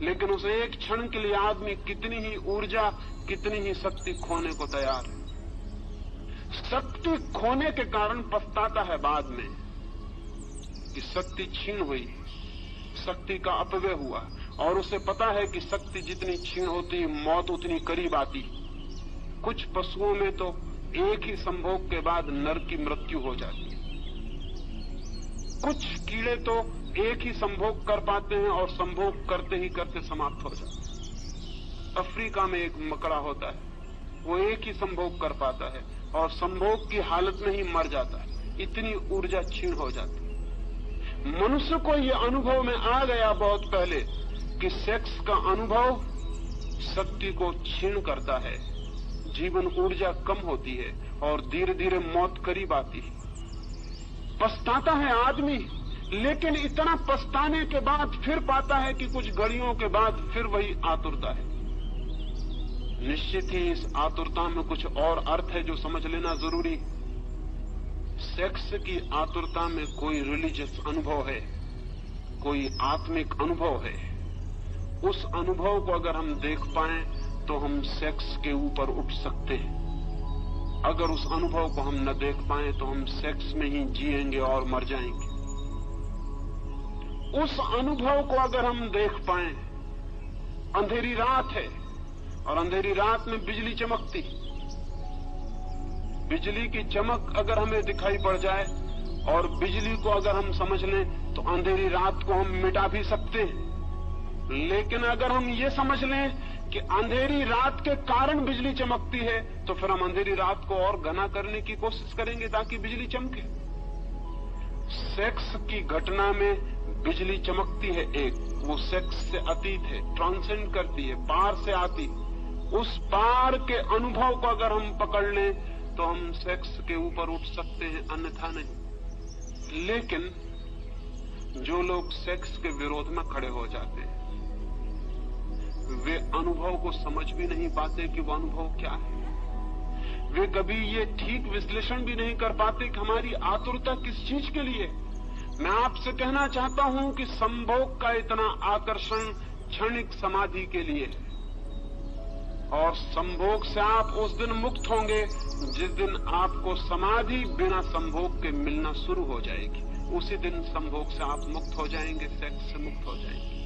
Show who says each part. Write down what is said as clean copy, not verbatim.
Speaker 1: लेकिन उस एक क्षण के लिए आदमी कितनी ही ऊर्जा, कितनी ही शक्ति खोने को तैयार है। शक्ति खोने के कारण पछताता है बाद में कि शक्ति छीन हुई, शक्ति का अपव्यय हुआ, और उसे पता है कि शक्ति जितनी छीन होती मौत उतनी करीब आती। कुछ पशुओं में तो एक ही संभोग के बाद नर की मृत्यु हो जाती है। कुछ कीड़े तो एक ही संभोग कर पाते हैं और संभोग करते ही करते समाप्त हो जाते हैं। अफ्रीका में एक मकड़ा होता है, वो एक ही संभोग कर पाता है और संभोग की हालत में ही मर जाता है, इतनी ऊर्जा छीन हो जाती है। मनुष्य को यह अनुभव में आ गया बहुत पहले कि सेक्स का अनुभव शक्ति को क्षीण करता है, जीवन ऊर्जा कम होती है और धीरे धीरे मौत करीब आती है। पछताता है आदमी, लेकिन इतना पछताने के बाद फिर पाता है कि कुछ घड़ियों के बाद फिर वही आतुरता है। निश्चित ही इस आतुरता में कुछ और अर्थ है जो समझ लेना जरूरी। सेक्स की आतुरता में कोई रिलीजियस अनुभव है, कोई आत्मिक अनुभव है। उस अनुभव को अगर हम देख पाएं तो हम सेक्स के ऊपर उठ सकते हैं। अगर उस अनुभव को हम न देख पाएं तो हम सेक्स में ही जिएंगे और मर जाएंगे। उस अनुभव को अगर हम देख पाएं, अंधेरी रात है और अंधेरी रात में बिजली चमकती, बिजली की चमक अगर हमें दिखाई पड़ जाए और बिजली को अगर हम समझ लें तो अंधेरी रात को हम मिटा भी सकते हैं। लेकिन अगर हम ये समझ लें कि अंधेरी रात के कारण बिजली चमकती है तो फिर हम अंधेरी रात को और घना करने की कोशिश करेंगे ताकि बिजली चमके। सेक्स की घटना में बिजली चमकती है, एक वो सेक्स से अतीत है, ट्रांसेंड करती है, पार से आती। उस पार के अनुभव को अगर हम पकड़ लें तो हम सेक्स के ऊपर उठ सकते हैं, अन्यथा नहीं। लेकिन जो लोग सेक्स के विरोध में खड़े हो जाते हैं वे अनुभव को समझ भी नहीं पाते कि वो अनुभव क्या है। वे कभी ये ठीक विश्लेषण भी नहीं कर पाते कि हमारी आतुरता किस चीज के लिए। मैं आपसे कहना चाहता हूं कि संभोग का इतना आकर्षण क्षणिक समाधि के लिए है, और संभोग से आप उस दिन मुक्त होंगे जिस दिन आपको समाधि बिना संभोग के मिलना शुरू हो जाएगी। उसी दिन संभोग से आप मुक्त हो जाएंगे, सेक्स से मुक्त हो जाएंगे।